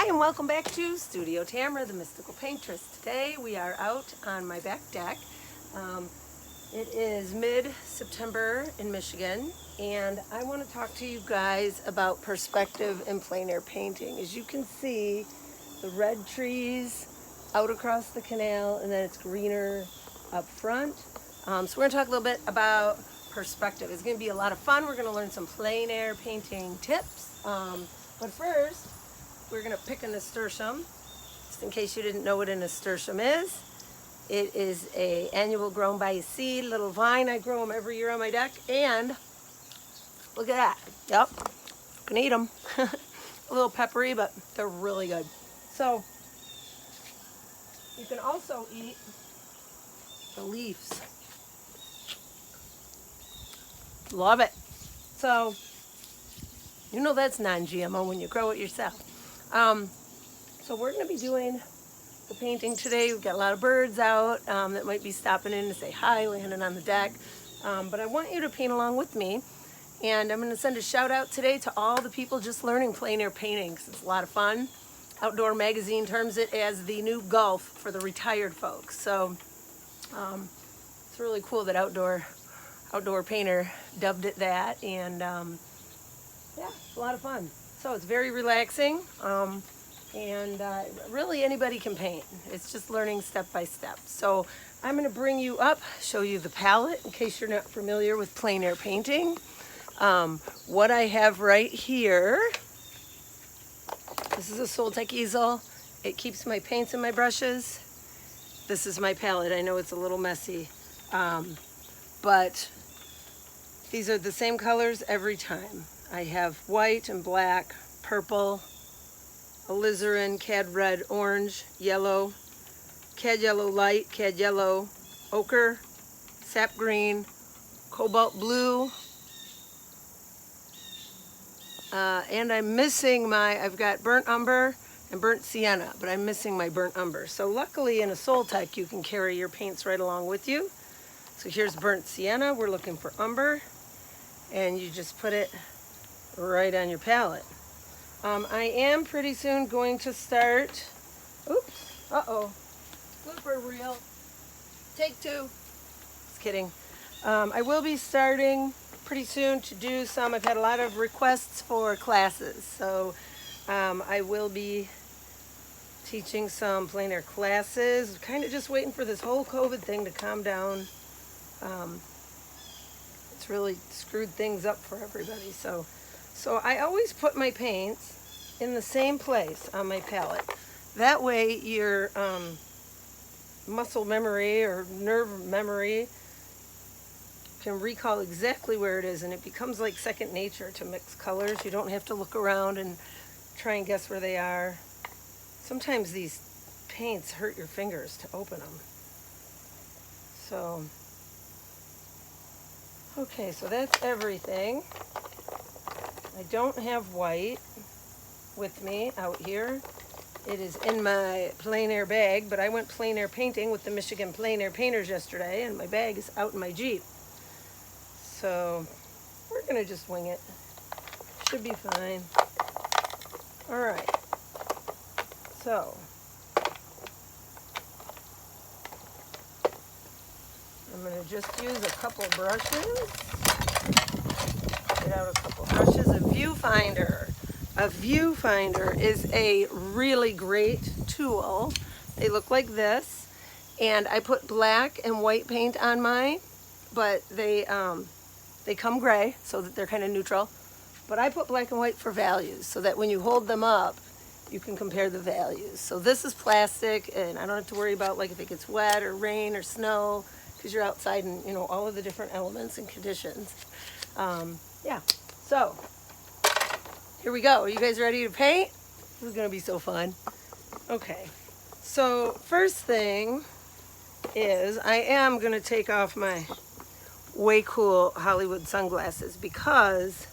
and welcome back to Studio Tamera, the mystical paintress. Today we are out on my back deck. It is mid-September in Michigan, and I want to talk to you guys about perspective in plein air painting. As you can see, the red trees out across the canal, and then it's greener up front. So we're going to talk a little bit about perspective. It's going to be a lot of fun. We're going to learn some plein air painting tips. But first, we're going to pick a nasturtium. Just in case you didn't know what a nasturtium is, it is an annual grown by seed little vine. I grow them every year on my deck, and look at that. Yep, can eat them. A little peppery, but they're really good. So you can also eat the leaves. Love it. So you know that's non-GMO when you grow it yourself. So we're going to be doing the painting today. We've got a lot of birds out that might be stopping in to say hi, landing on the deck. But I want you to paint along with me. And I'm going to send a shout out today to all the people just learning plein air painting, because it's a lot of fun. Outdoor Magazine terms it as the new golf for the retired folks. So it's really cool that Outdoor Painter dubbed it that. And yeah, it's a lot of fun. So it's very relaxing, and really anybody can paint. It's just learning step by step. So I'm going to bring you up, show you the palette in case you're not familiar with plein air painting. What I have right here, this is a Soltech easel. It keeps my paints and my brushes. This is my palette. I know it's a little messy, but these are the same colors every time. I have white and black, purple, alizarin, cad red, orange, yellow, cad yellow light, cad yellow, ochre, sap green, cobalt blue, and I'm missing I've got burnt umber and burnt sienna, but I'm missing my burnt umber. So luckily in a Soltech you can carry your paints right along with you. So here's burnt sienna, we're looking for umber, and you just put it right on your palette. I am pretty soon going to start, oops, blooper reel, take two, just kidding. I will be starting pretty soon to do some, I've had a lot of requests for classes, so I will be teaching some plein air classes, kind of just waiting for this whole COVID thing to calm down. It's really screwed things up for everybody, so I always put my paints in the same place on my palette. That way your muscle memory or nerve memory can recall exactly where it is, and it becomes like second nature to mix colors. You don't have to look around and try and guess where they are. Sometimes these paints hurt your fingers to open them. So, okay, so that's everything. I don't have white with me out here. It is in my plein air bag, but I went plein air painting with the Michigan Plein Air Painters yesterday, and my bag is out in my Jeep. So we're gonna just wing it. Should be fine. All right. So I'm gonna just use a couple brushes. Get out a couple brushes. A viewfinder. A viewfinder is a really great tool. They look like this, and I put black and white paint on mine, but they come gray, so that they're kind of neutral. But I put black and white for values, so that when you hold them up, you can compare the values. So this is plastic, and I don't have to worry about like if it gets wet or rain or snow, because you're outside and you know all of the different elements and conditions. Yeah, so here we go. Are you guys ready to paint? This is gonna be so fun. Okay, so first thing is I am gonna take off my way cool Hollywood sunglasses because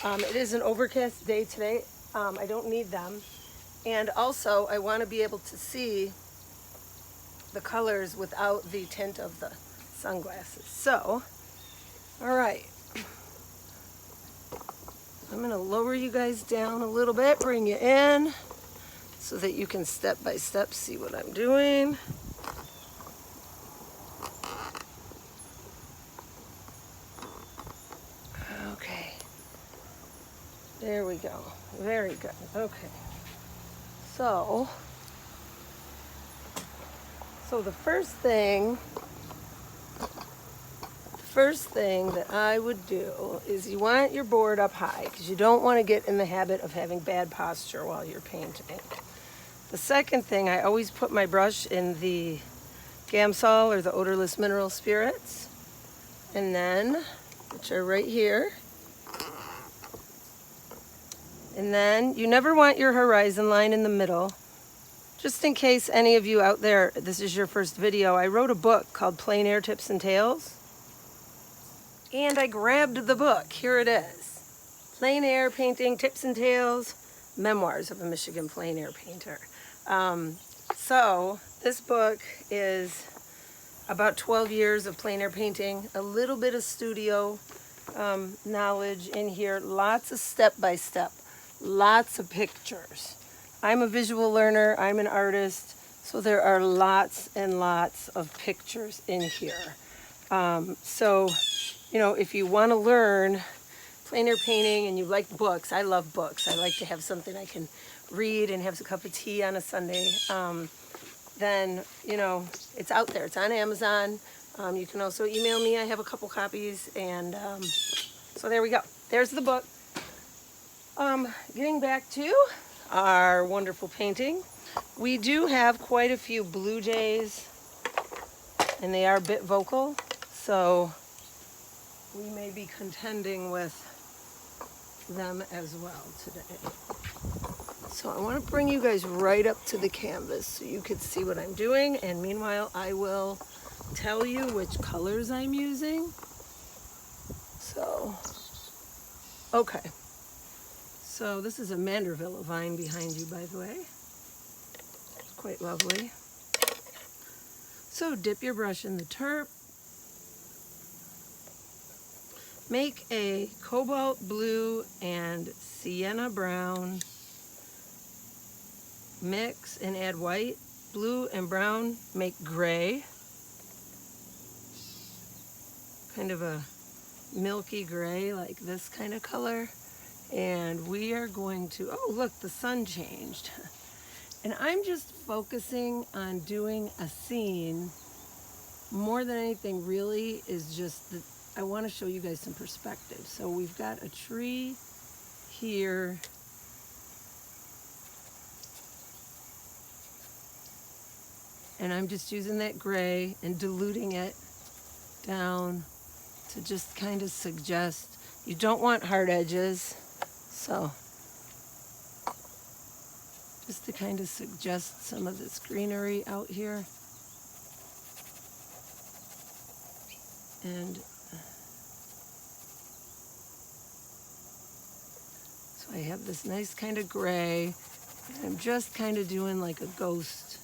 it is an overcast day today. I don't need them, and also I want to be able to see the colors without the tint of the sunglasses. So, all right, I'm going to lower you guys down a little bit, bring you in. so that you can step by step see what I'm doing. Okay, there we go. Very good. Okay, so the first thing that I would do is you want your board up high because you don't want to get in the habit of having bad posture while you're painting. The second thing, I always put my brush in the Gamsol or the odorless mineral spirits, and then, which are right here. And then you never want your horizon line in the middle. Just in case any of you out there, this is your first video, I wrote a book called Plein Air Tips and Tales. And I grabbed the book. Here it is. Plein Air Painting, Tips and Tales, Memoirs of a Michigan Plein Air Painter. So this book is about 12 years of plein air painting, a little bit of studio knowledge in here, lots of step-by-step, lots of pictures. I'm a visual learner, I'm an artist, so there are lots and lots of pictures in here. So, you know, if you want to learn plein air painting and you like books, I love books. I like to have something I can read and have a cup of tea on a Sunday. Then, you know, it's out there. It's on Amazon. You can also email me. I have a couple copies. And so there we go. There's the book. Getting back to our wonderful painting. We do have quite a few blue jays, and they are a bit vocal. So we may be contending with them as well today. So I want to bring you guys right up to the canvas so you can see what I'm doing, and meanwhile I will tell you which colors I'm using. So, okay. So this is a Mandervilla vine behind you, by the way. It's quite lovely. So dip your brush in the turp. Make a cobalt blue and sienna brown mix and add white. Blue and brown make gray. Kind of a milky gray, like this kind of color. And we are going to, oh look, the sun changed. And I'm just focusing on doing a scene. More than anything really is just that I want to show you guys some perspective. So we've got a tree here. And I'm just using that gray and diluting it down to just kind of suggest, you don't want hard edges. So just to kind of suggest some of this greenery out here. And so I have this nice kind of gray, and I'm just kind of doing like a ghost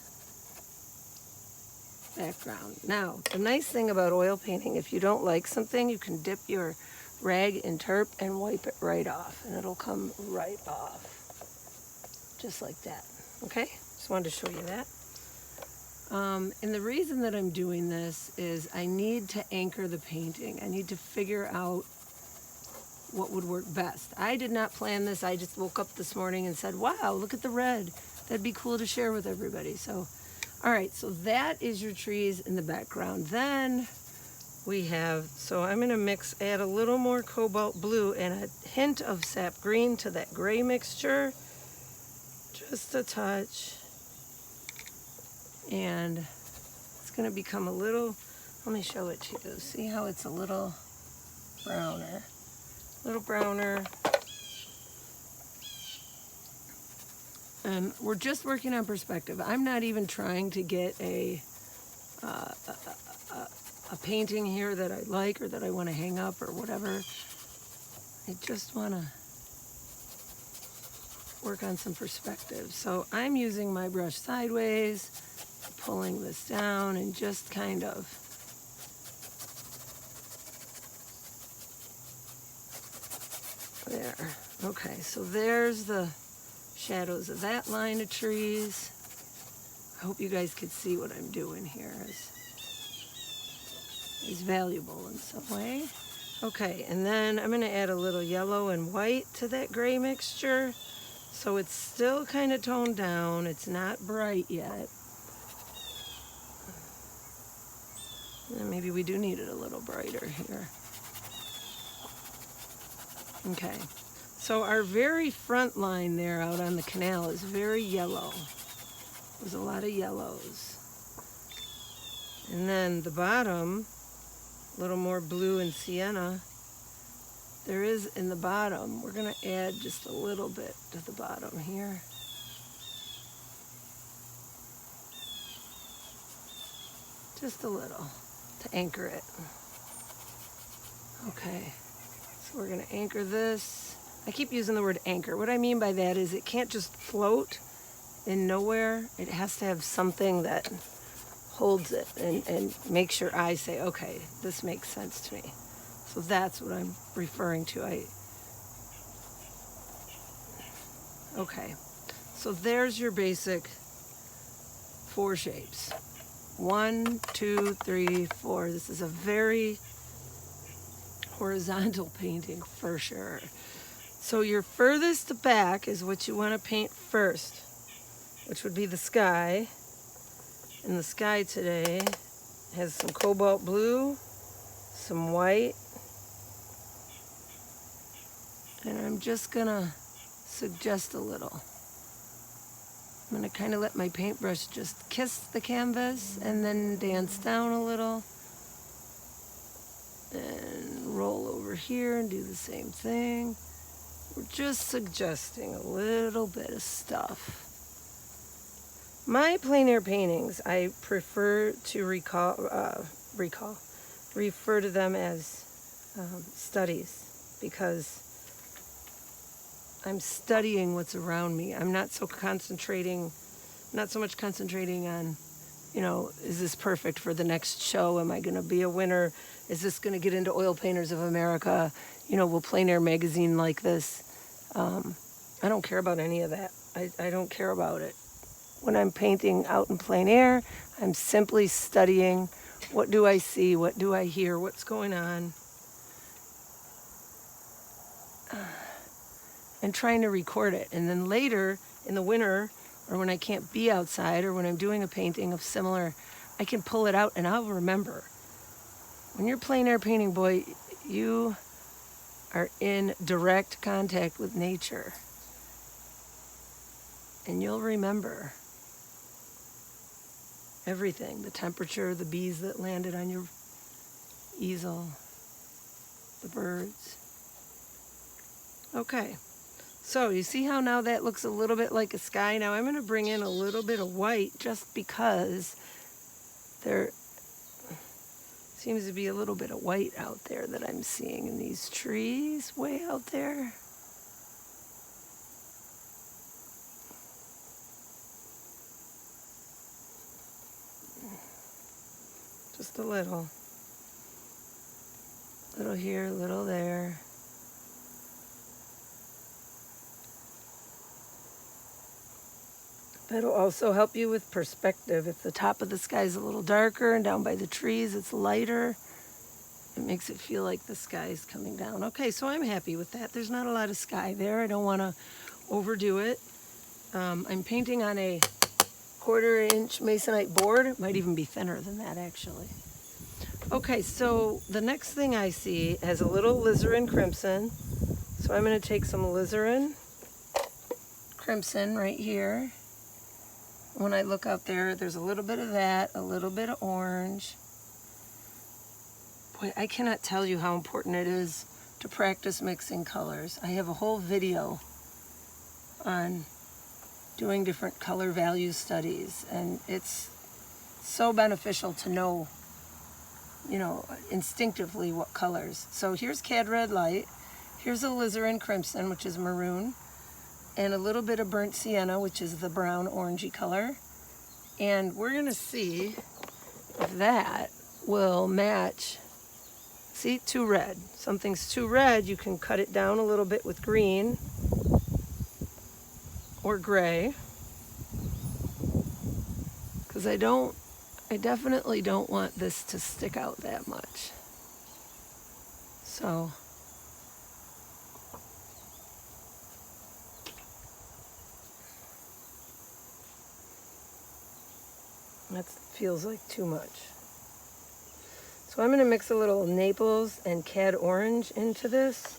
background. Now, the nice thing about oil painting, if you don't like something, you can dip your rag in turp and wipe it right off, and it'll come right off. Just like that, okay? Just wanted to show you that. And the reason that I'm doing this is I need to anchor the painting. I need to figure out what would work best. I did not plan this. I just woke up this morning and said, wow, look at the red. That'd be cool to share with everybody. So, all right, so that is your trees in the background. Then we have, so I'm gonna add a little more cobalt blue and a hint of sap green to that gray mixture. Just a touch. And it's gonna become a little, let me show it to you. See how it's a little browner. A little browner. And we're just working on perspective. I'm not even trying to get a painting here that I like or that I want to hang up or whatever. I just want to work on some perspective. So I'm using my brush sideways, pulling this down and just kind of there. Okay, so there's the shadows of that line of trees. I hope you guys could see what I'm doing here is valuable in some way. Okay, and then I'm going to add a little yellow and white to that gray mixture. So it's still kind of toned down. It's not bright yet. And maybe we do need it a little brighter here. Okay, so our very front line there out on the canal is very yellow. There's a lot of yellows. And then the bottom, a little more blue and sienna. There is in the bottom, we're going to add just a little bit to the bottom here. Just a little to anchor it. Okay, so we're going to anchor this. I keep using the word anchor. What I mean by that is it can't just float in nowhere. It has to have something that holds it and makes your eyes say, okay, this makes sense to me. So that's what I'm referring to. Okay, so there's your basic 4 shapes. 1, 2, 3, 4. This is a very horizontal painting for sure. So your furthest back is what you want to paint first, which would be the sky. And the sky today has some cobalt blue, some white, and I'm just gonna suggest a little. I'm gonna kind of let my paintbrush just kiss the canvas and then dance down a little and roll over here and do the same thing. We're just suggesting a little bit of stuff. My plein air paintings, I prefer to refer to them as studies, because I'm studying what's around me. I'm not so much concentrating on, you know, is this perfect for the next show? Am I going to be a winner? Is this going to get into Oil Painters of America? You know, will Plein Air magazine like this? I don't care about any of that. I don't care about it. When I'm painting out in plein air, I'm simply studying what do I see, what do I hear, what's going on, and trying to record it. And then later in the winter, or when I can't be outside, or when I'm doing a painting of similar, I can pull it out and I'll remember. When you're plein air painting, boy, you are in direct contact with nature. And you'll remember everything, the temperature, the bees that landed on your easel, the birds. Okay, so you see how now that looks a little bit like a sky? Now I'm going to bring in a little bit of white just because there seems to be a little bit of white out there that I'm seeing in these trees way out there. Just a little. Little here, little there. That'll also help you with perspective. If the top of the sky is a little darker and down by the trees it's lighter, it makes it feel like the sky is coming down. Okay, so I'm happy with that. There's not a lot of sky there. I don't want to overdo it. I'm painting on a 1/4 inch masonite board. It might even be thinner than that, actually. Okay, so the next thing I see has a little alizarin crimson. So I'm going to take some alizarin crimson right here. When I look out there, there's a little bit of that, a little bit of orange. Boy, I cannot tell you how important it is to practice mixing colors. I have a whole video on doing different color value studies, and it's so beneficial to know, you know, instinctively what colors. So here's Cad Red Light, here's alizarin crimson, which is maroon, and a little bit of burnt sienna, which is the brown orangey color. And we're gonna see if that will match. See, too red. Something's too red, you can cut it down a little bit with green. or gray, because I definitely don't want this to stick out that much. So that feels like too much. So I'm going to mix a little Naples and Cad Orange into this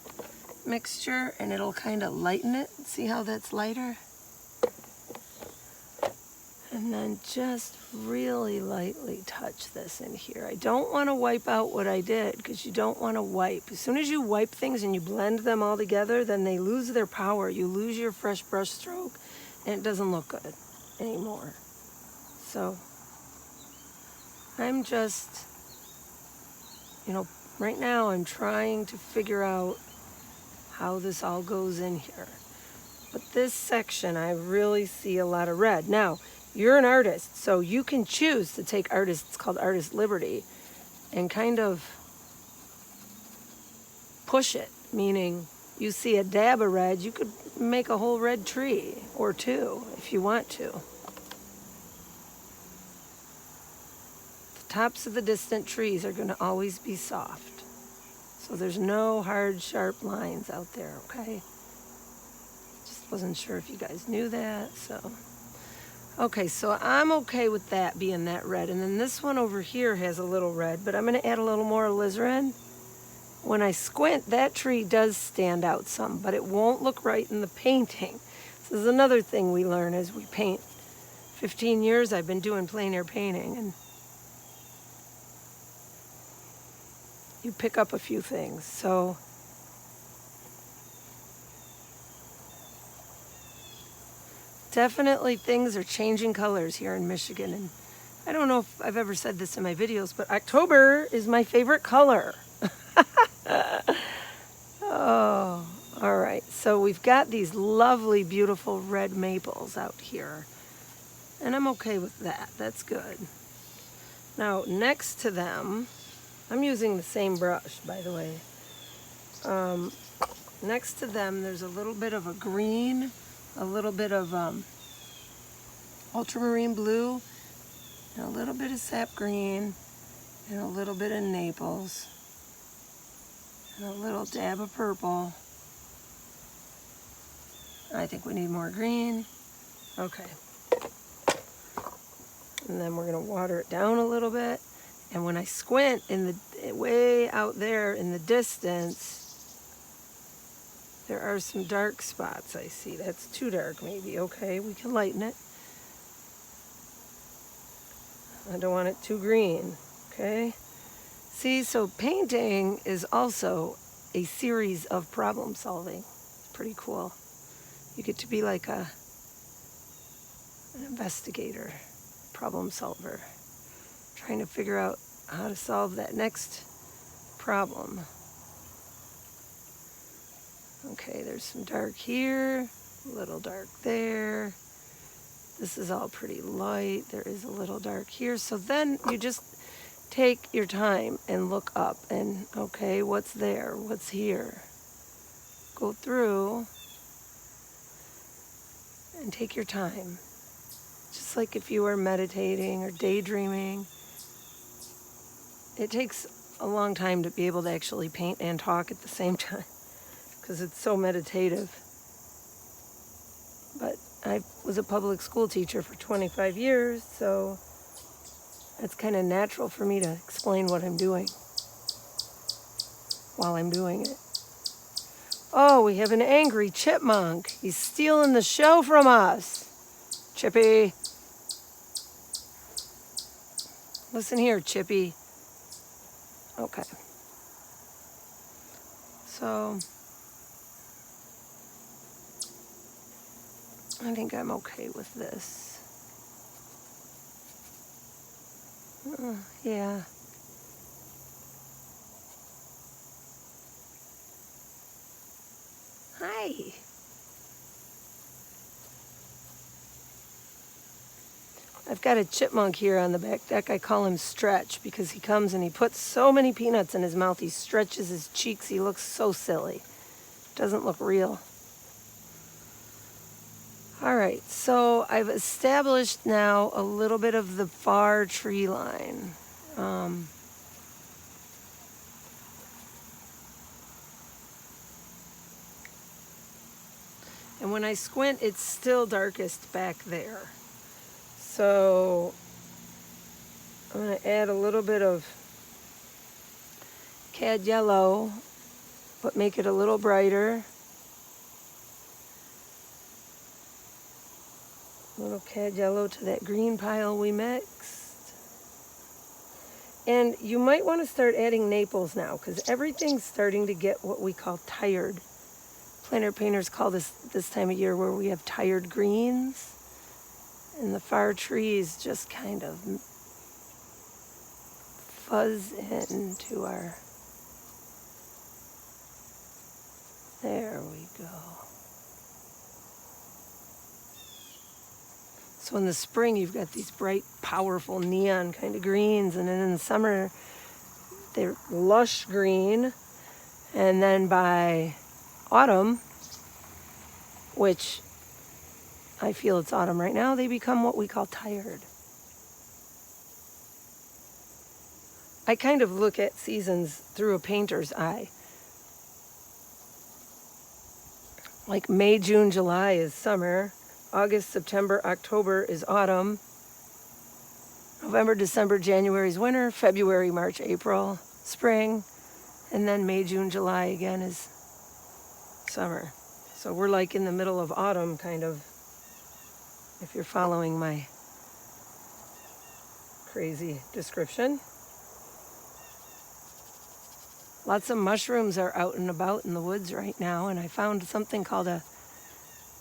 mixture, and it'll kind of lighten it. See how that's lighter? And then just really lightly touch this in here. I don't want to wipe out what I did, because you don't want to wipe. As soon as you wipe things and you blend them all together, then they lose their power. You lose your fresh brush stroke, and it doesn't look good anymore. So I'm just, right now I'm trying to figure out how this all goes in here. But this section, I really see a lot of red. Now, you're an artist, so you can choose to take it's called artist liberty, and kind of push it, meaning you see a dab of red, you could make a whole red tree or two if you want to. The tops of the distant trees are going to always be soft, so there's no hard, sharp lines out there, okay? Just wasn't sure if you guys knew that, so. Okay, so I'm okay with that being that red. And then this one over here has a little red, but I'm going to add a little more alizarin. When I squint, that tree does stand out some, but it won't look right in the painting. This is another thing we learn as we paint. 15 years I've been doing plein air painting, and you pick up a few things. So definitely things are changing colors here in Michigan, and I don't know if I've ever said this in my videos, but October is my favorite color. Oh, all right. So we've got these lovely, beautiful red maples out here, and I'm okay with that. That's good. Now, next to them, I'm using the same brush, by the way. Next to them, there's a little bit of a green, a little bit of ultramarine blue, and a little bit of sap green, and a little bit of Naples, and a little dab of purple. I think we need more green. Okay. And then we're going to water it down a little bit. And when I squint way out there in the distance, there are some dark spots I see. That's too dark maybe. Okay, we can lighten it. I don't want it too green. Okay. See, so painting is also a series of problem solving. It's pretty cool. You get to be like an investigator, problem solver, trying to figure out how to solve that next problem. Okay, there's some dark here, a little dark there. This is all pretty light. There is a little dark here. So then you just take your time and look up and, okay, what's there? What's here? Go through and take your time. Just like if you were meditating or daydreaming. It takes a long time to be able to actually paint and talk at the same time, because it's so meditative. But I was a public school teacher for 25 years, so it's kind of natural for me to explain what I'm doing while I'm doing it. Oh, we have an angry chipmunk. He's stealing the show from us. Chippy. Listen here, Chippy. Okay. So I think I'm okay with this. Yeah. Hi. I've got a chipmunk here on the back deck. I call him Stretch because he comes and he puts so many peanuts in his mouth. He stretches his cheeks. He looks so silly. Doesn't look real. All right, so I've established now a little bit of the far tree line. And when I squint, it's still darkest back there. So I'm going to add a little bit of cad yellow, but make it a little brighter. A little cad yellow to that green pile we mixed. And you might want to start adding Naples now, because everything's starting to get what we call tired. Plein Air painters call this time of year where we have tired greens. And the far trees just kind of fuzz into our... There we go. So in the spring, you've got these bright, powerful neon kind of greens, and then in the summer, they're lush green. And then by autumn, which I feel it's autumn right now, they become what we call tired. I kind of look at seasons through a painter's eye. Like May, June, July is summer. August, September, October is autumn. November, December, January is winter. February, March, April, spring. And then May, June, July again is summer. So we're like in the middle of autumn, kind of, if you're following my crazy description. Lots of mushrooms are out and about in the woods right now, and I found something called a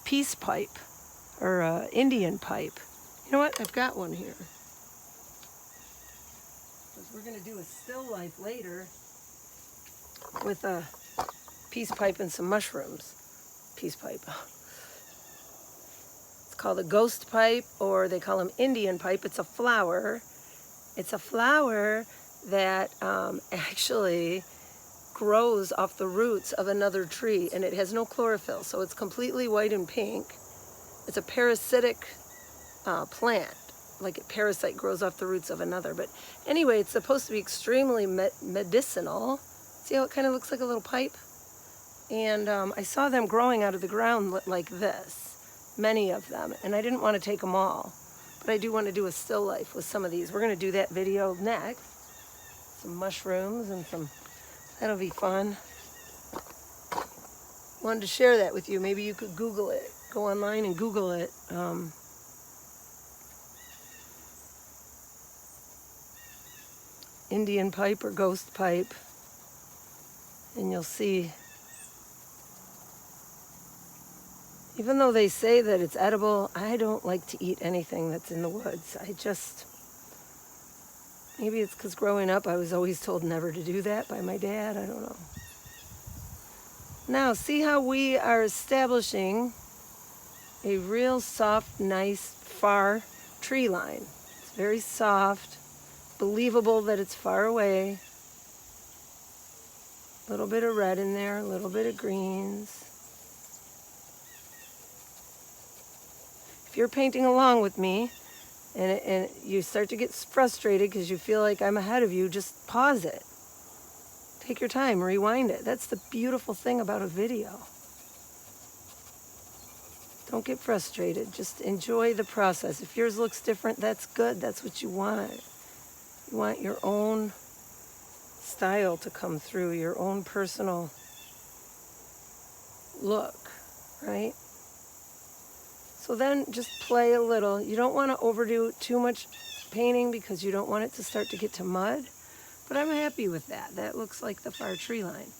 peace pipe, or a Indian pipe. You know what? I've got one here. Because we're going to do a still life later with a peace pipe and some mushrooms. Peace pipe. It's called a ghost pipe, or they call them Indian pipe. It's a flower. It's a flower that actually grows off the roots of another tree, and it has no chlorophyll, so it's completely white and pink. It's a parasitic plant, like a parasite grows off the roots of another. But anyway, it's supposed to be extremely medicinal. See how it kind of looks like a little pipe? And I saw them growing out of the ground like this, many of them, and I didn't want to take them all. But I do want to do a still life with some of these. We're going to do that video next. Some mushrooms and some, that'll be fun. Wanted to share that with you. Maybe you could Google it. Go online and Google it. Indian pipe or ghost pipe. And you'll see, even though they say that it's edible, I don't like to eat anything that's in the woods. Maybe it's because growing up I was always told never to do that by my dad. I don't know. Now, see how we are establishing a real soft, nice, far tree line. It's very soft, believable that it's far away. A little bit of red in there, a little bit of greens. If you're painting along with me and you start to get frustrated because you feel like I'm ahead of you, just pause it. Take your time, rewind it. That's the beautiful thing about a video. Don't get frustrated. Just enjoy the process. If yours looks different, that's good. That's what you want. You want your own style to come through, your own personal look, right? So then just play a little. You don't want to overdo too much painting because you don't want it to start to get to mud. But I'm happy with that. That looks like the far tree line.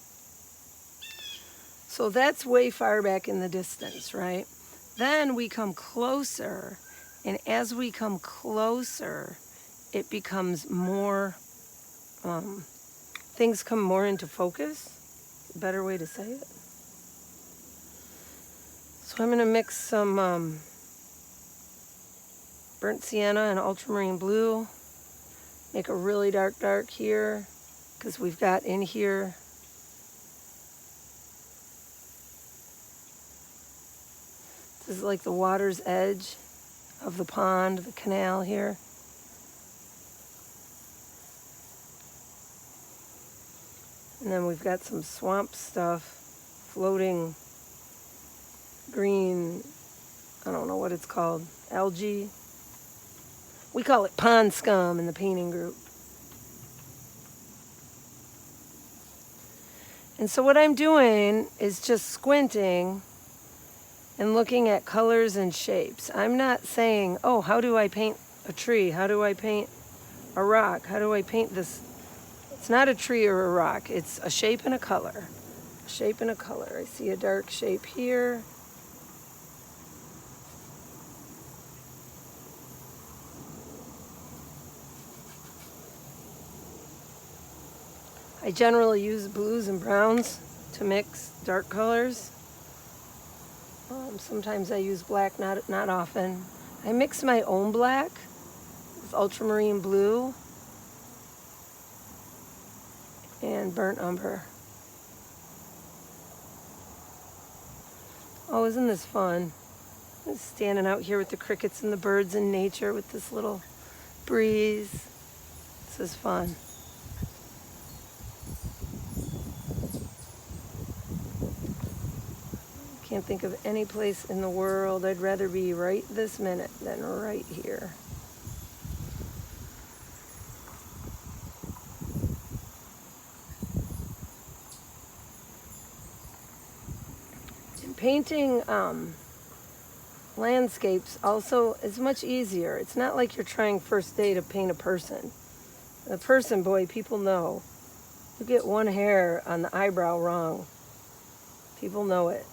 So that's way far back in the distance, right? Then we come closer, and as we come closer, it becomes more, things come more into focus. A better way to say it. So I'm going to mix some burnt sienna and ultramarine blue. Make a really dark here, because we've got in here is like the water's edge of the pond, the canal here. And then we've got some swamp stuff, floating green, I don't know what it's called, algae. We call it pond scum in the painting group. And so what I'm doing is just squinting and looking at colors and shapes. I'm not saying, oh, how do I paint a tree? How do I paint a rock? How do I paint this? It's not a tree or a rock. It's a shape and a color. A shape and a color. I see a dark shape here. I generally use blues and browns to mix dark colors. Sometimes I use black, not often. I mix my own black with ultramarine blue and burnt umber. Oh, isn't this fun? I'm standing out here with the crickets and the birds in nature with this little breeze. This is fun. Can't think of any place in the world I'd rather be right this minute than right here. And painting landscapes also is much easier. It's not like you're trying first day to paint a person. A person, boy, people know. You get one hair on the eyebrow wrong, people know it.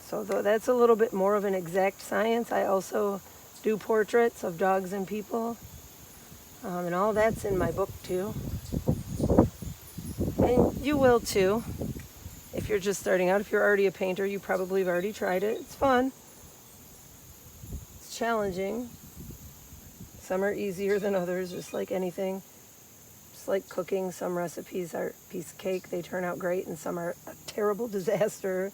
So though that's a little bit more of an exact science, I also do portraits of dogs and people. And all that's in my book too. And you will too. If you're just starting out, if you're already a painter, you probably have already tried it. It's fun. It's challenging. Some are easier than others, just like anything. Just like cooking, some recipes are a piece of cake. They turn out great, and some are a terrible disaster.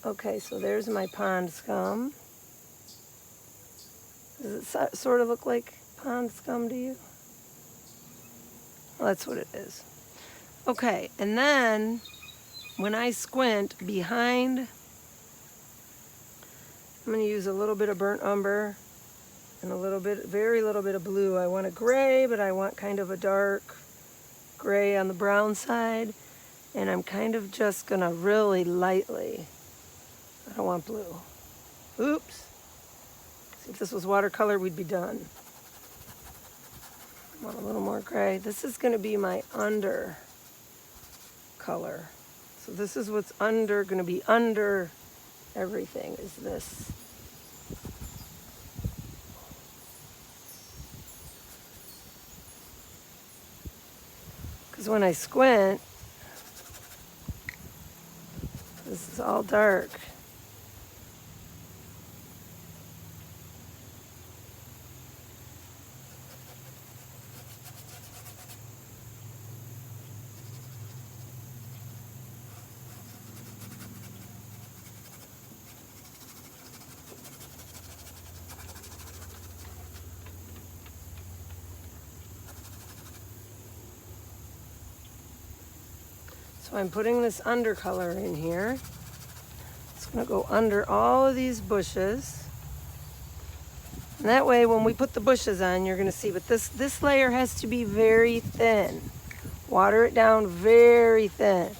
Okay, so there's my pond scum. Does it sort of look like pond scum to you? Well, that's what it is. Okay, and then when I squint behind, I'm going to use a little bit of burnt umber and a little bit, very little bit of blue. I want a gray, but I want kind of a dark gray on the brown side. And I'm kind of just going to really lightly, I don't want blue. Oops. See, if this was watercolor, we'd be done. I want a little more gray. This is going to be my under color. So this is what's under, going to be under everything, is this. Because when I squint, this is all dark. So I'm putting this undercolor in here. It's going to go under all of these bushes. And that way when we put the bushes on, you're going to see, but this layer has to be very thin. Water it down very thin,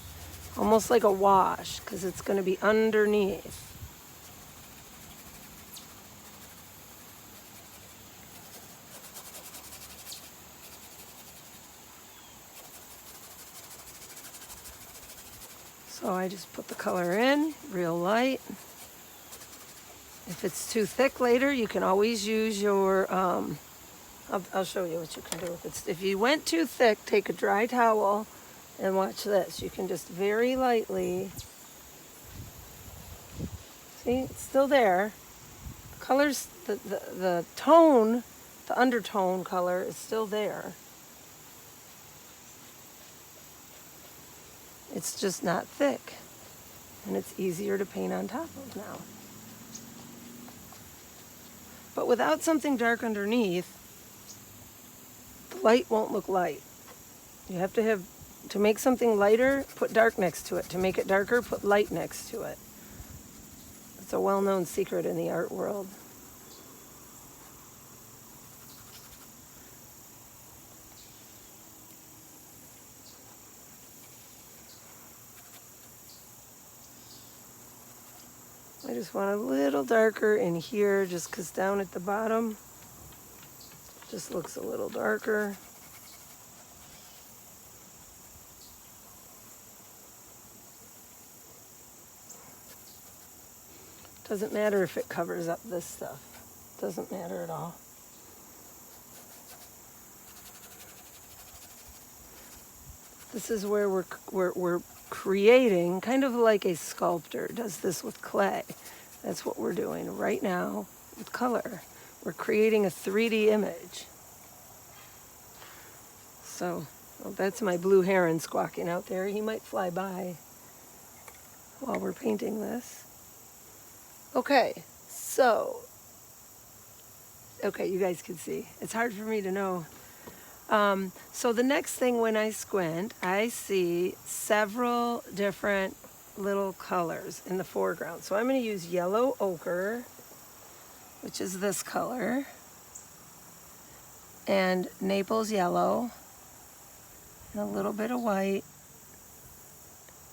almost like a wash, because it's going to be underneath. So I just put the color in real light. If it's too thick later, you can always use your, I'll show you what you can do. If you went too thick, take a dry towel and watch this. You can just very lightly, see, it's still there. The colors, the tone, the undertone color is still there. It's just not thick. and it's easier to paint on top of now. But without something dark underneath, the light won't look light. You have to make something lighter, put dark next to it. To make it darker, put light next to it. It's a well-known secret in the art world. I just want a little darker in here just because down at the bottom just looks a little darker. Doesn't matter if it covers up this stuff. Doesn't matter at all. This is where we're creating, kind of like a sculptor does this with clay. That's what we're doing right now with color. We're creating a 3D image. So, well, that's my blue heron squawking out there. He might fly by while we're painting this. Okay, so, okay, you guys can see. It's hard for me to know. So the next thing when I squint, I see several different little colors in the foreground. So I'm going to use yellow ochre, which is this color, and Naples yellow, and a little bit of white,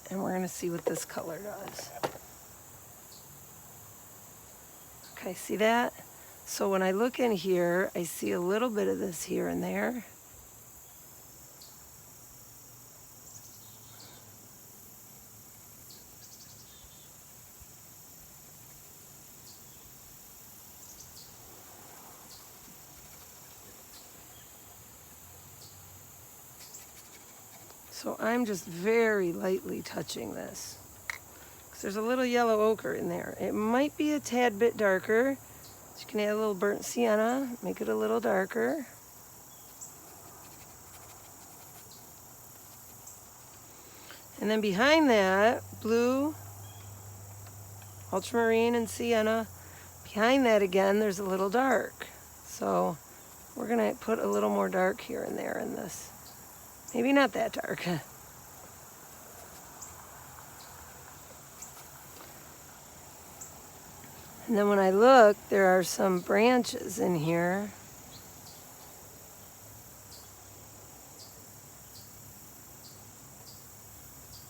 and we're going to see what this color does. Okay, see that? So when I look in here, I see a little bit of this here and there. So I'm just very lightly touching this. Because there's a little yellow ochre in there. It might be a tad bit darker. So you can add a little burnt sienna, make it a little darker. And then behind that, blue, ultramarine, and sienna. Behind that again, there's a little dark. So we're going to put a little more dark here and there in this. Maybe not that dark. And then when I look, there are some branches in here.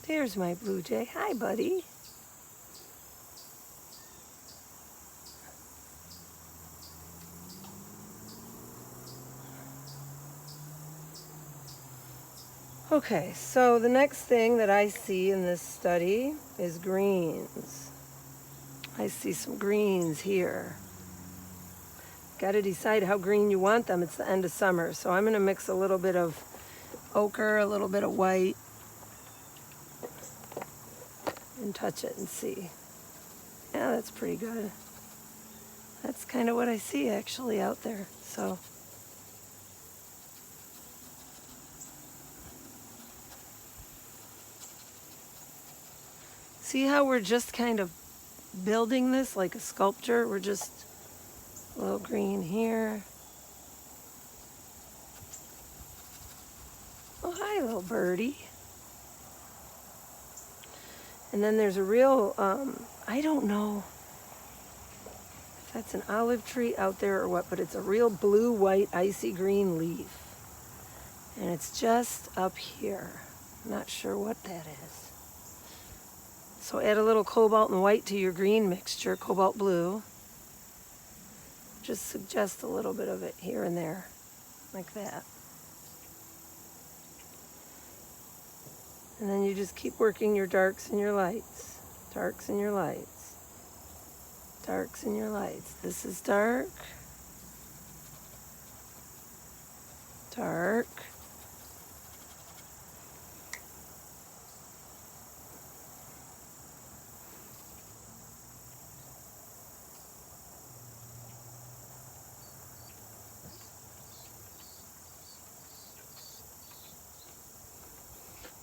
There's my blue jay. Hi, buddy. Okay, so the next thing that I see in this study is greens. I see some greens here. Got to decide how green you want them. It's the end of summer, so I'm going to mix a little bit of ochre, a little bit of white, and touch it and see. Yeah, that's pretty good. That's kind of what I see actually out there. So see how we're just kind of building this like a sculpture? We're just a little green here. Oh, hi, little birdie. And then there's a real, I don't know if that's an olive tree out there or what, but it's a real blue, white, icy green leaf. And it's just up here. I'm not sure what that is. So add a little cobalt and white to your green mixture, cobalt blue. Just suggest a little bit of it here and there, like that. And then you just keep working your darks and your lights. Darks and your lights. Darks and your lights. This is dark. Dark.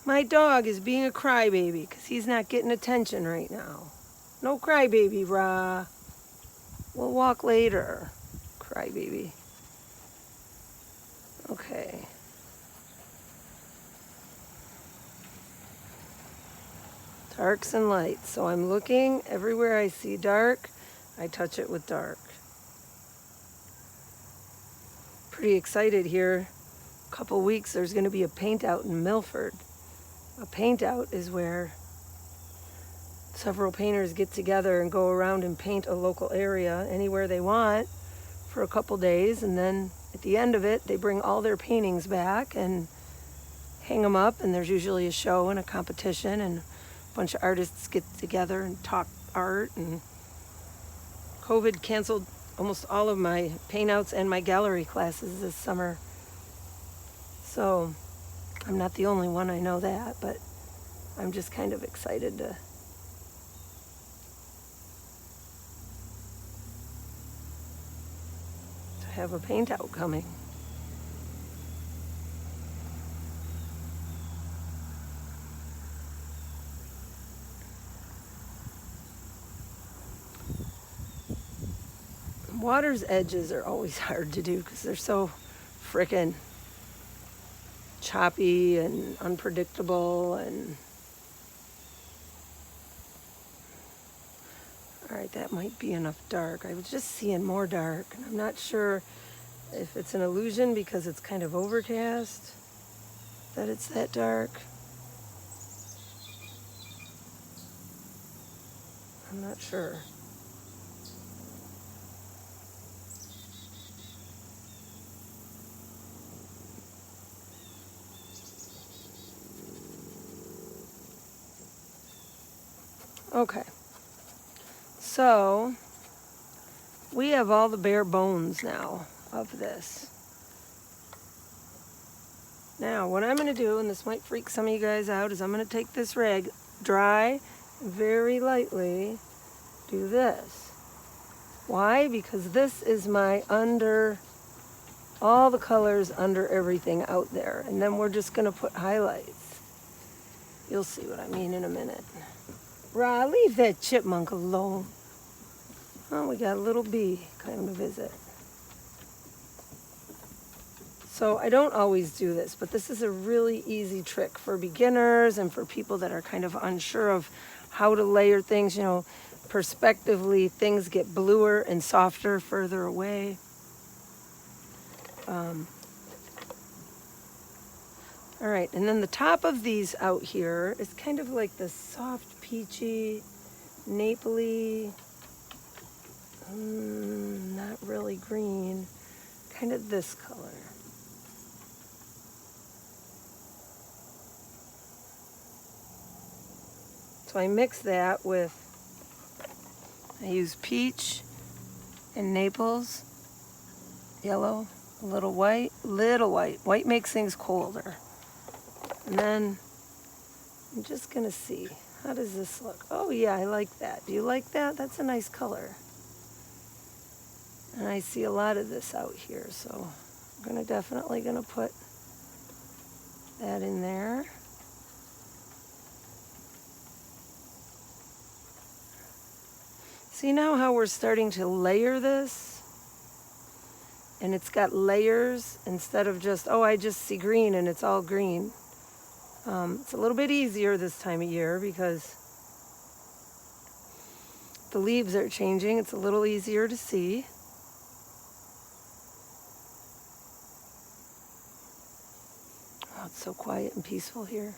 My dog is being a crybaby because he's not getting attention right now. No crybaby, Ra. We'll walk later. Crybaby. Okay. Darks and lights. So I'm looking everywhere I see dark, I touch it with dark. Pretty excited here. A couple weeks there's going to be a paint out in Milford. A paint out is where several painters get together and go around and paint a local area anywhere they want for a couple days, and then at the end of it they bring all their paintings back and hang them up, and there's usually a show and a competition, and a bunch of artists get together and talk art. And COVID canceled almost all of my paint outs and my gallery classes this summer, so I'm not the only one, I know that, but I'm just kind of excited to have a paint out coming. Water's edges are always hard to do because they're so frickin' choppy and unpredictable. And all right, that might be enough dark. I was just seeing more dark, and I'm not sure if it's an illusion because it's kind of overcast that it's that dark. I'm not sure. Okay, so we have all the bare bones now of this. Now, what I'm going to do, and this might freak some of you guys out, is I'm going to take this rag, dry, very lightly, do this. Why? Because this is my under, all the colors under everything out there. And then we're just going to put highlights. You'll see what I mean in a minute. Ra, leave that chipmunk alone. Oh, we got a little bee coming to visit. So I don't always do this, but this is a really easy trick for beginners and for people that are kind of unsure of how to layer things. You know, perspectively, things get bluer and softer further away. All right, and then the top of these out here is kind of like the soft peachy, mapley, not really green, kind of this color. So I mix that with, I use peach and Naples, yellow, a little white, White makes things colder. And then I'm just gonna see, how does this look? Oh yeah, I like that. Do you like that? That's a nice color. And I see a lot of this out here, so I'm definitely gonna put that in there. See now how we're starting to layer this? And it's got layers instead of just, oh, I just see green and it's all green. It's a little bit easier this time of year because the leaves are changing. It's a little easier to see. Oh, it's so quiet and peaceful here.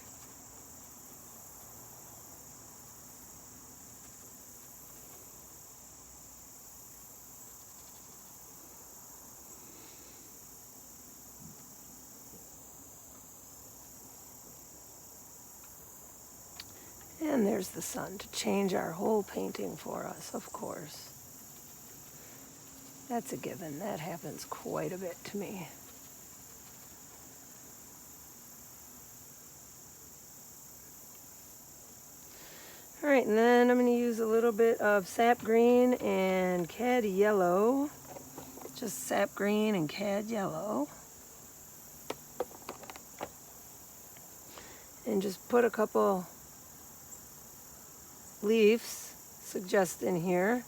And there's the sun to change our whole painting for us, of course. That's a given. That happens quite a bit to me. All right, and then I'm going to use a little bit of sap green and cad yellow. Just sap green and cad yellow. and just put a couple leaves, suggest in here.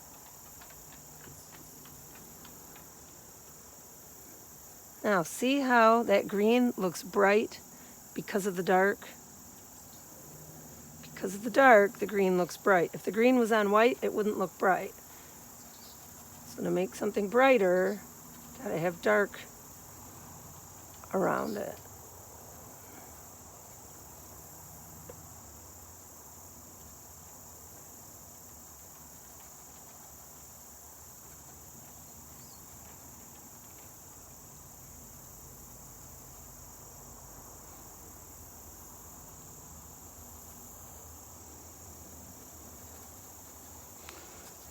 Now see how that green looks bright because of the dark? Because of the dark, the green looks bright. If the green was on white, it wouldn't look bright. So to make something brighter, gotta have dark around it.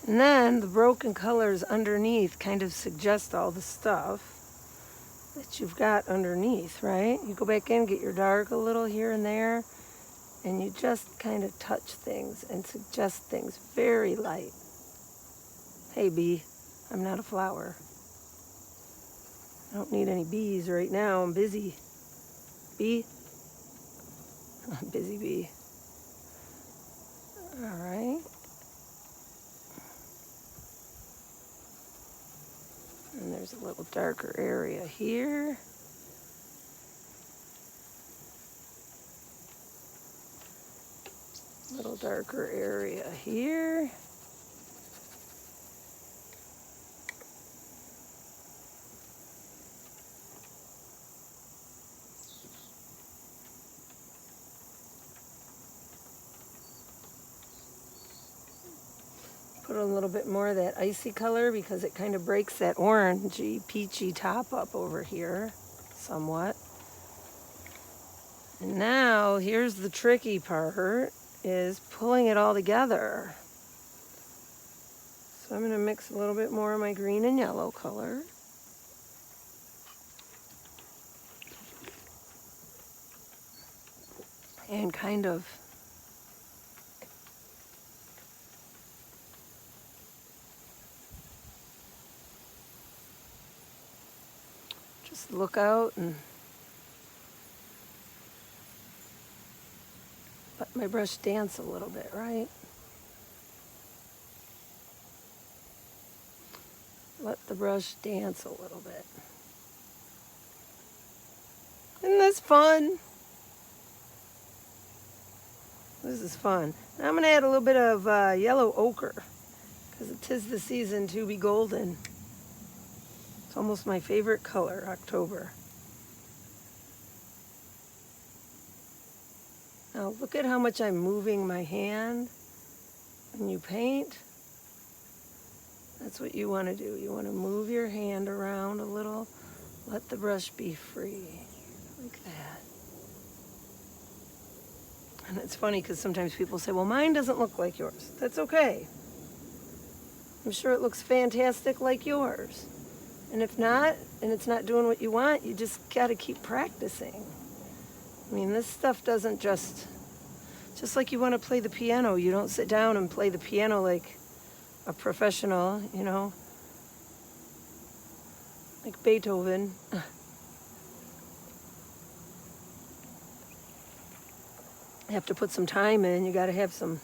And then the broken colors underneath kind of suggest all the stuff that you've got underneath, right? You go back in, get your dark a little here and there, and you just kind of touch things and suggest things very light. Hey bee, I'm not a flower. I don't need any bees right now, I'm busy. Bee? Busy bee. All right. And there's a little darker area here. Little darker area here. Put a little bit more of that icy color because it kind of breaks that orangey, peachy top up over here somewhat. And now here's the tricky part, is pulling it all together. So I'm going to mix a little bit more of my green and yellow color. And kind of just look out and let my brush dance a little bit, right? Let the brush dance a little bit. Isn't this fun? This is fun. Now I'm going to add a little bit of yellow ochre because it is the season to be golden. It's almost my favorite color, October. Now look at how much I'm moving my hand when you paint. That's what you want to do. You want to move your hand around a little. Let the brush be free, like that. And it's funny because sometimes people say, well, mine doesn't look like yours. That's okay. I'm sure it looks fantastic like yours. And if not, and it's not doing what you want, you just got to keep practicing. I mean, this stuff doesn't just like you want to play the piano. You don't sit down and play the piano like a professional, you know, like Beethoven. You have to put some time in. You got to have some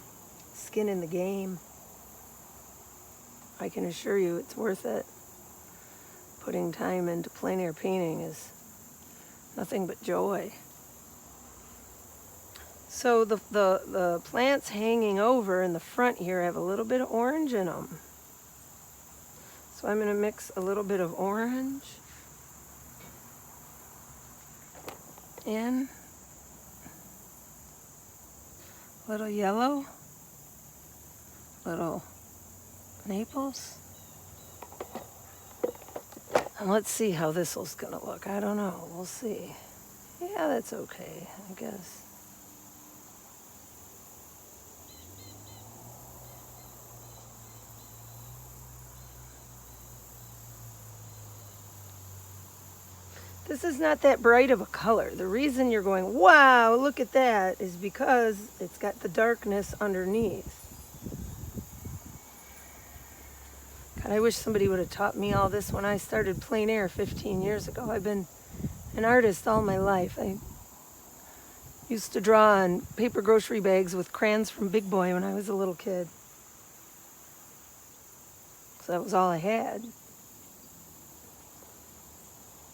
skin in the game. I can assure you it's worth it. Putting time into plein air painting is nothing but joy. So the plants hanging over in the front here have a little bit of orange in them. So I'm going to mix a little bit of orange in, little yellow, little Naples. And let's see how this one's going to look. I don't know. We'll see. Yeah, that's okay, I guess. This is not that bright of a color. The reason you're going, wow, look at that, is because it's got the darkness underneath. God, I wish somebody would have taught me all this when I started plein air 15 years ago. I've been an artist all my life. I Used to draw on paper grocery bags with crayons from Big Boy when I was a little kid. So that was all I had.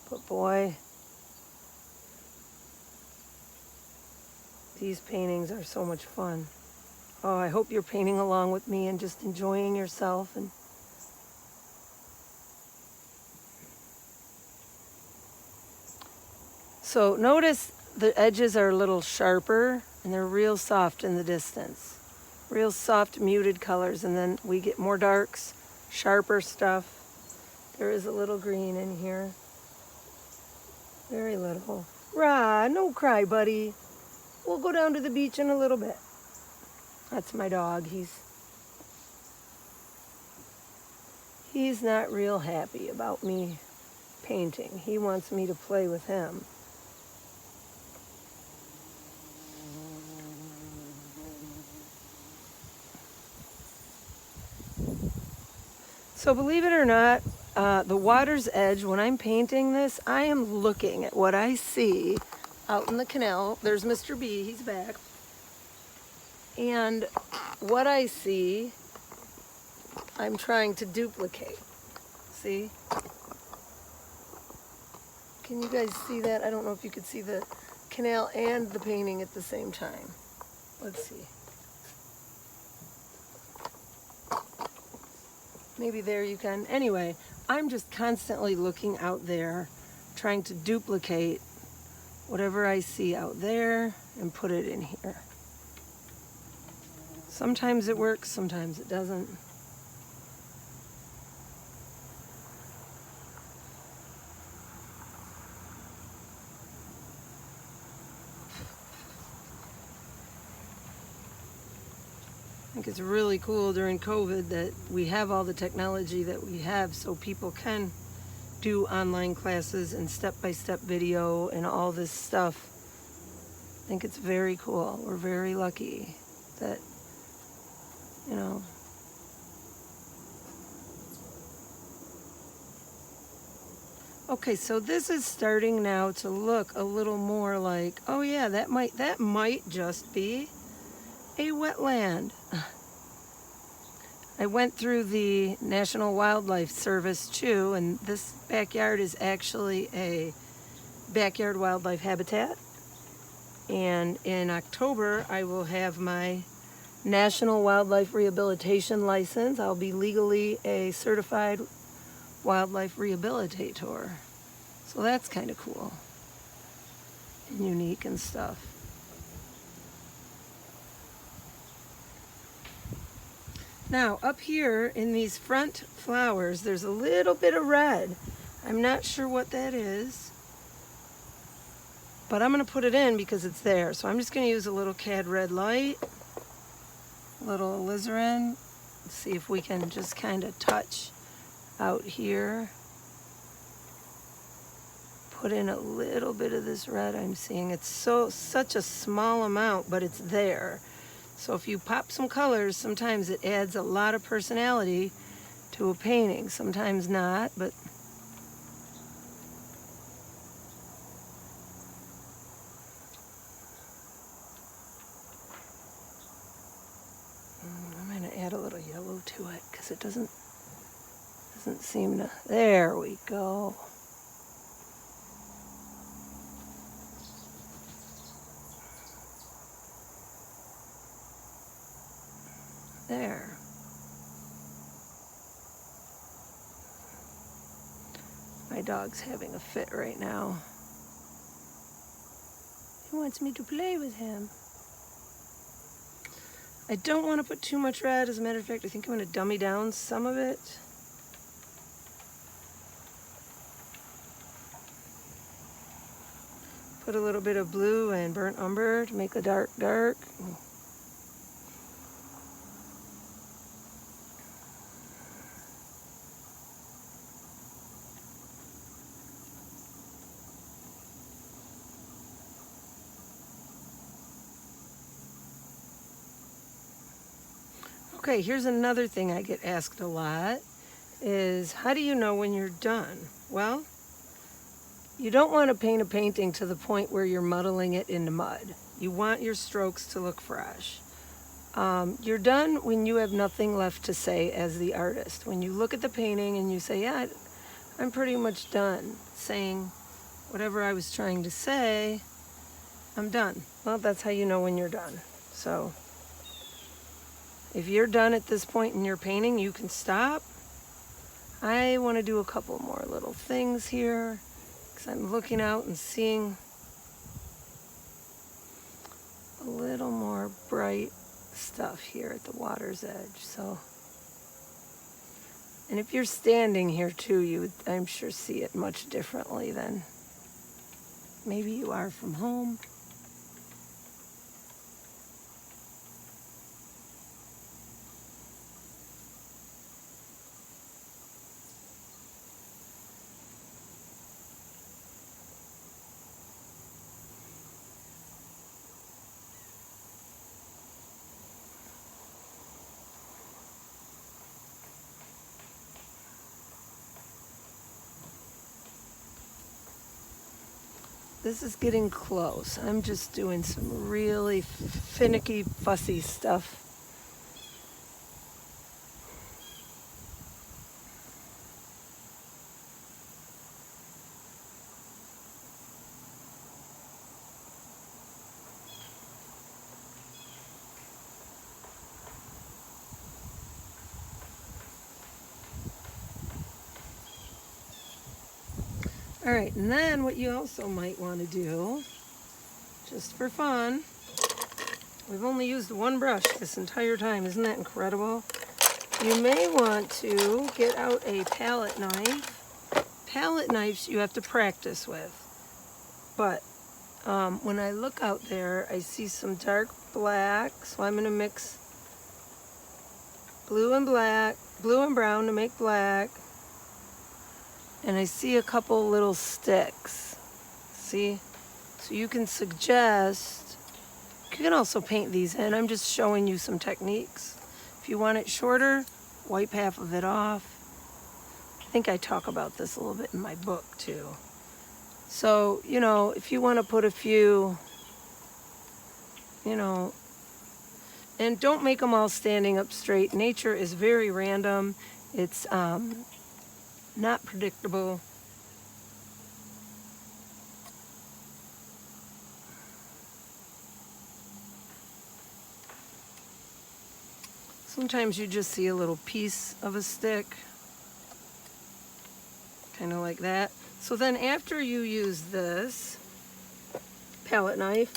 But boy, these paintings are so much fun. Oh, I hope you're painting along with me and just enjoying yourself. And so notice the edges are a little sharper and they're real soft in the distance. Real soft muted colors, and then we get more darks, sharper stuff. There is a little green in here. Very little. Rah, no cry, buddy. We'll go down to the beach in a little bit. That's my dog. He's not real happy about me painting. He wants me to play with him. So believe it or not, the water's edge, when I'm painting this, I am looking at what I see out in the canal. There's Mr. B, he's back. And what I see, I'm trying to duplicate. See? Can you guys see that? I don't know if you could see the canal and the painting at the same time. Let's see. Maybe there you can. Anyway, I'm just constantly looking out there, trying to duplicate whatever I see out there and put it in here. Sometimes it works, sometimes it doesn't. I think it's really cool during COVID that we have all the technology that we have so people can do online classes and step-by-step video and all this stuff. I think it's very cool. We're very lucky that, you know. Okay, so this is starting now to look a little more like, oh yeah, that might just be a wetland. I went through the National Wildlife Service too, and this backyard is actually a backyard wildlife habitat. And in October, I will have my National Wildlife Rehabilitation license. I'll be legally a certified wildlife rehabilitator. So that's kind of cool and unique and stuff. Now, up here in these front flowers, there's a little bit of red. I'm not sure what that is, but I'm going to put it in because it's there. So I'm just going to use a little cad red light, a little alizarin. Let's see if we can just kind of touch out here. Put in a little bit of this red I'm seeing. It's such a small amount, but it's there. So if you pop some colors, sometimes it adds a lot of personality to a painting. Sometimes not, but I'm going to add a little yellow to it because it doesn't seem to. There we go. There. My dog's having a fit right now. He wants me to play with him. I don't want to put too much red. As a matter of fact, I think I'm going to dummy down some of it. Put a little bit of blue and burnt umber to make the dark dark. Okay, here's another thing I get asked a lot is, how do you know when you're done? Well, you don't want to paint a painting to the point where you're muddling it into mud. You want your strokes to look fresh. You're done when you have nothing left to say as the artist. When you look at the painting and you say, yeah, I'm pretty much done saying whatever I was trying to say, I'm done. Well, that's how you know when you're done. So if you're done at this point in your painting, you can stop. I want to do a couple more little things here because I'm looking out and seeing a little more bright stuff here at the water's edge. So, and if you're standing here too, you would, I'm sure, see it much differently than maybe you are from home. This is getting close. I'm just doing some really finicky, fussy stuff. All right, and then what you also might want to do, just for fun, we've only used one brush this entire time. Isn't that incredible? You may want to get out a palette knife. Palette knives you have to practice with. But when I look out there, I see some dark black, so I'm going to mix blue and black, blue and brown to make black. And I see a couple little sticks. See? So you can suggest, you can also paint these in. I'm just showing you some techniques. If you want it shorter, wipe half of it off. I think I talk about this a little bit in my book too. So, you know, if you want to put a few, you know, and don't make them all standing up straight. Nature is very random. It's not predictable. Sometimes you just see a little piece of a stick, kind of like that. So then after you use this palette knife,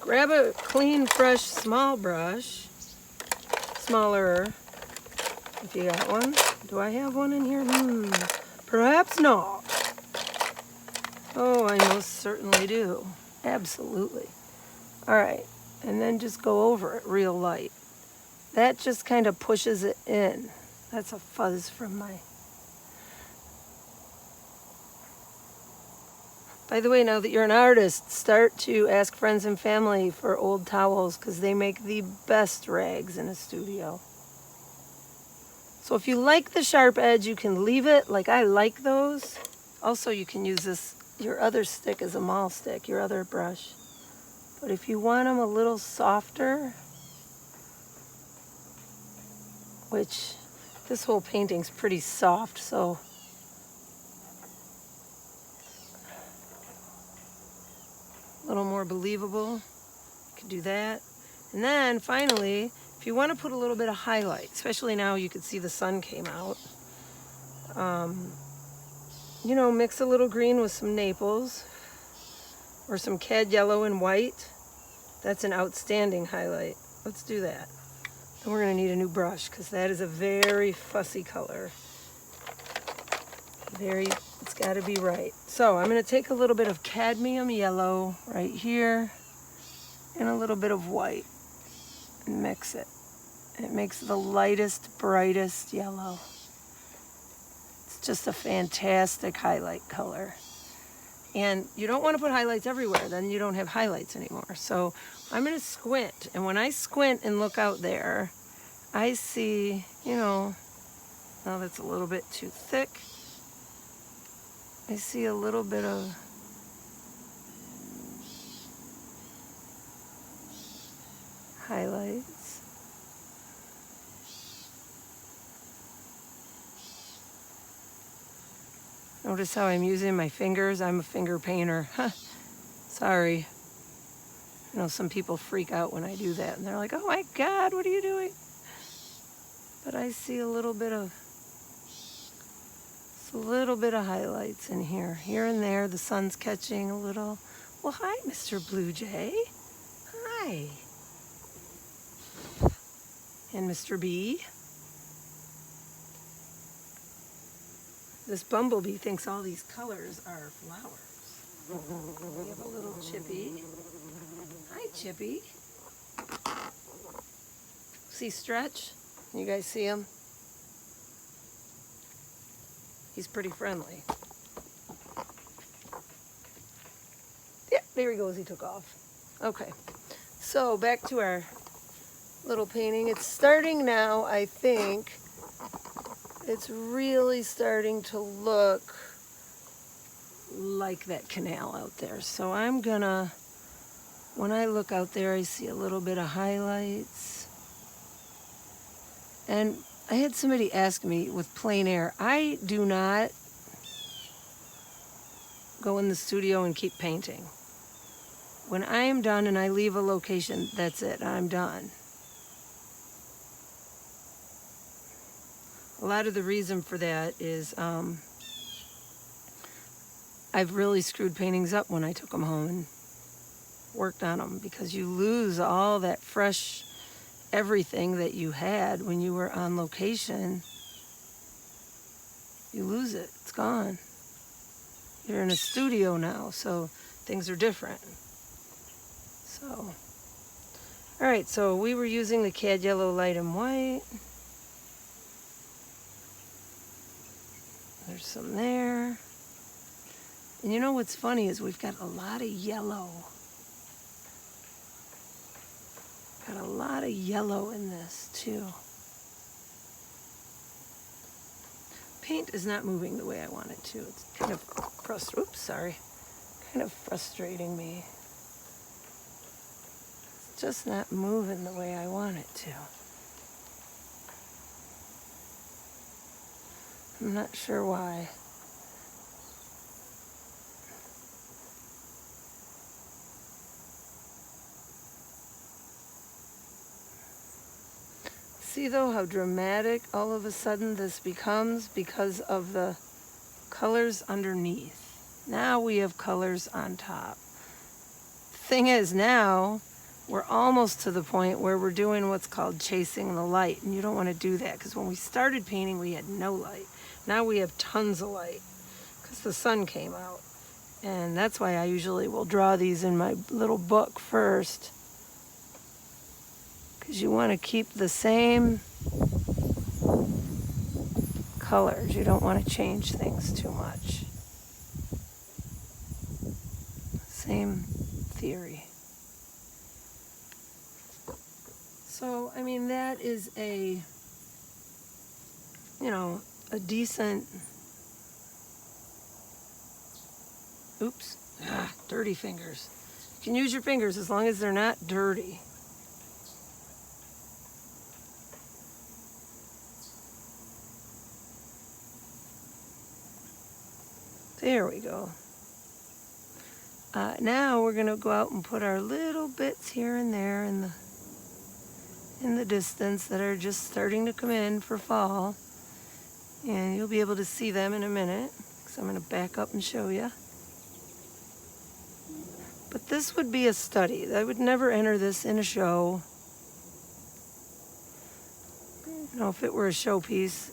grab a clean, fresh, small brush, smaller, if you got one. Do I have one in here? Perhaps not. Oh, I most certainly do. Absolutely. All right, and then just go over it real light. That just kind of pushes it in. That's a fuzz from my... By the way, now that you're an artist, start to ask friends and family for old towels because they make the best rags in a studio. So if you like the sharp edge, you can leave it, like I like those. Also, you can use this, your other stick as a maul stick, your other brush. But if you want them a little softer, which this whole painting's pretty soft, so a little more believable, you can do that. And then finally, if you want to put a little bit of highlight, especially now you can see the sun came out, you know, mix a little green with some Naples or some cad yellow and white. That's an outstanding highlight. Let's do that. Then we're going to need a new brush because that is a very fussy color. It's got to be right. So I'm going to take a little bit of cadmium yellow right here and a little bit of white and mix it. It makes the lightest, brightest yellow. It's just a fantastic highlight color. And you don't want to put highlights everywhere, then you don't have highlights anymore. So I'm going to squint, and when I squint and look out there, I see, you know, now that's a little bit too thick. I see a little bit of highlights. Notice how I'm using my fingers? I'm a finger painter. Huh. Sorry. I know some people freak out when I do that and they're like, oh my God, what are you doing? But I see a little bit of highlights in here. Here and there, the sun's catching a little. Well, hi, Mr. Blue Jay. Hi. And Mr. Bee. This bumblebee thinks all these colors are flowers. We have a little Chippy. Hi, Chippy. See Stretch? You guys see him? He's pretty friendly. Yeah, there he goes. He took off. Okay. So back to our little painting. It's starting now, I think. It's really starting to look like that canal out there. So I'm gonna, when I look out there, I see a little bit of highlights. And I had somebody ask me with Plein Air, I do not go in the studio and keep painting. When I am done and I leave a location, that's it, I'm done. A lot of the reason for that is I've really screwed paintings up when I took them home and worked on them, because you lose all that fresh everything that you had when you were on location. You lose it. It's gone. You're in a studio now, so things are different. So, all right, so we were using the Cad Yellow Light and White. There's some there. And you know what's funny is we've got a lot of yellow. Got a lot of yellow in this too. Paint is not moving the way I want it to. It's kind of kind of frustrating me. It's just not moving the way I want it to. I'm not sure why. See though how dramatic all of a sudden this becomes because of the colors underneath. Now we have colors on top. The thing is, now we're almost to the point where we're doing what's called chasing the light, and you don't want to do that, because when we started painting we had no light. Now we have tons of light because the sun came out, and that's why I usually will draw these in my little book first, because you want to keep the same colors. You don't want to change things too much. Same theory. So, I mean, that is a, you know, a decent, dirty fingers. You can use your fingers as long as they're not dirty. There we go. Now we're going to go out and put our little bits here and there in the distance that are just starting to come in for fall. And you'll be able to see them in a minute, because I'm going to back up and show you. But this would be a study. I would never enter this in a show. You know, if it were a showpiece,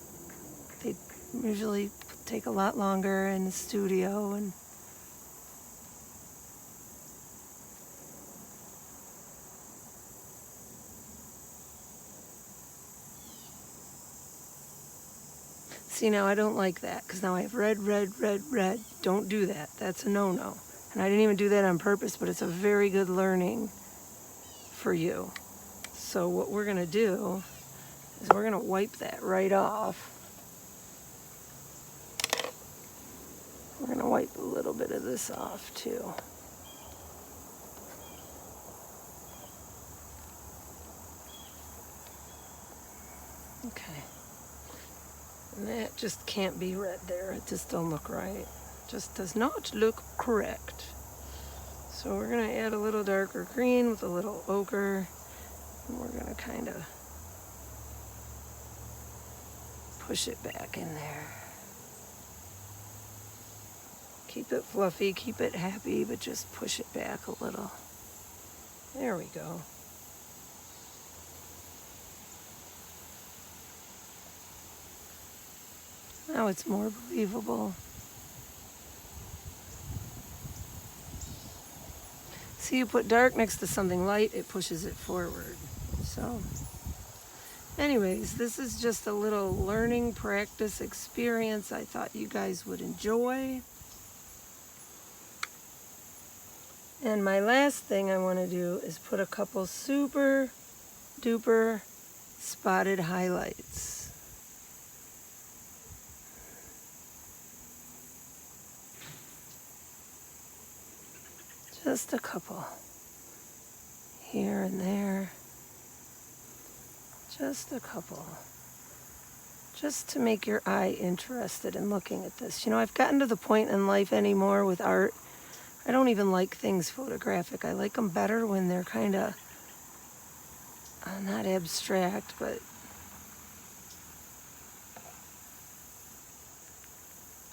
they'd usually take a lot longer in the studio. And see, now I don't like that, because now I have red, red, red, red. Don't do that. That's a no-no. And I didn't even do that on purpose, but it's a very good learning for you. So what we're going to do is we're going to wipe that right off. We're going to wipe a little bit of this off too. Okay. And that just can't be red there. It just don't look right. Just does not look correct. So we're going to add a little darker green with a little ochre. And we're going to kind of push it back in there. Keep it fluffy, keep it happy, but just push it back a little. There we go. Now it's more believable. See, you put dark next to something light, it pushes it forward. So, anyways, this is just a little learning practice experience I thought you guys would enjoy. And my last thing I want to do is put a couple super duper spotted highlights. Just a couple here and there. Just a couple. Just to make your eye interested in looking at this. You know, I've gotten to the point in life anymore with art, I don't even like things photographic. I like them better when they're kind of, not abstract, but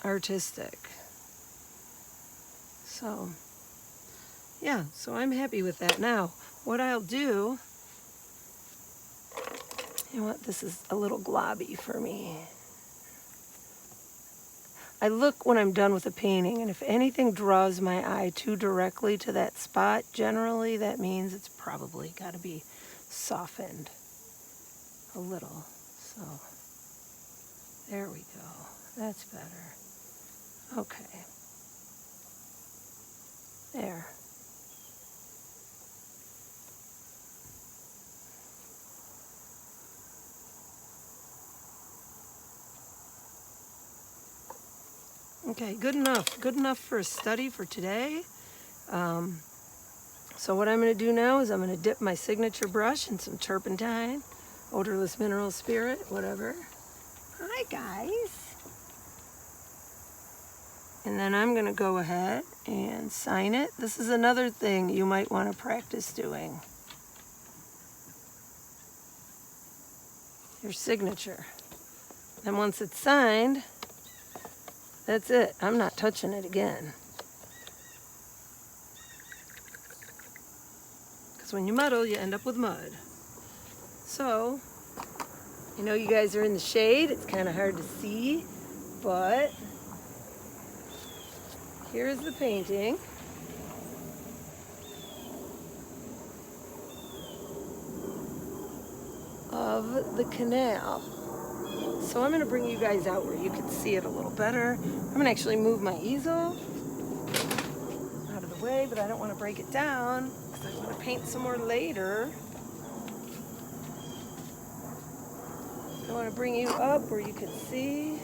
artistic. So, yeah, so I'm happy with that. Now, what I'll do, you know what, this is a little globby for me. I look when I'm done with a painting, and if anything draws my eye too directly to that spot, generally that means it's probably got to be softened a little. So, there we go. That's better. Okay. There. Okay, good enough. Good enough for a study for today. So what I'm going to do now is I'm going to dip my signature brush in some turpentine, odorless mineral spirit, whatever. Hi, guys. And then I'm going to go ahead and sign it. This is another thing you might want to practice doing. Your signature. And once it's signed, that's it. I'm not touching it again. Because when you muddle, you end up with mud. So, I know you guys are in the shade. It's kind of hard to see, but here's the painting. Of the canal. So I'm going to bring you guys out where you can see it a little better. I'm going to actually move my easel out of the way, but I don't want to break it down because I want to paint some more later. I want to bring you up where you can see.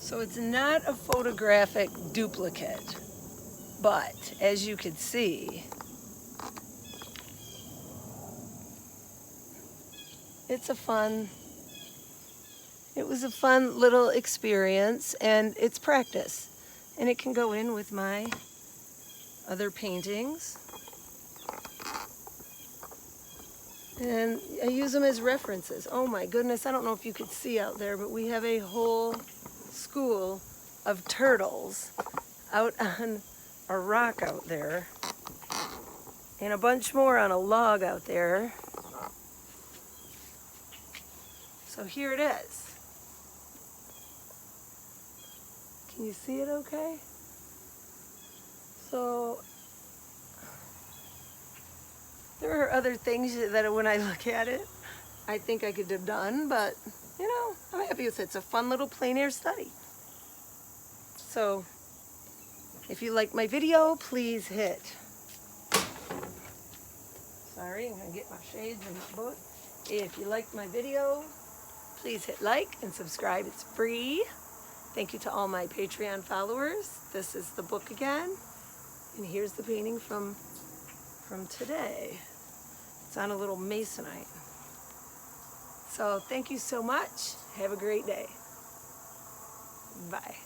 So it's not a photographic duplicate, but as you can see, it was a fun little experience, and it's practice. And it can go in with my other paintings. And I use them as references. Oh my goodness, I don't know if you could see out there, but we have a whole school of turtles out on a rock out there. And a bunch more on a log out there. So here it is. Can you see it okay? So there are other things that when I look at it, I think I could have done, but you know, I'm happy with it. It's a fun little plein air study. So if you like my video, please hit. Sorry, I'm gonna get my shades in my book. If you liked my video, please hit like and subscribe. It's free. Thank you to all my Patreon followers. This is the book again. And here's the painting from today. It's on a little masonite. So thank you so much. Have a great day. Bye.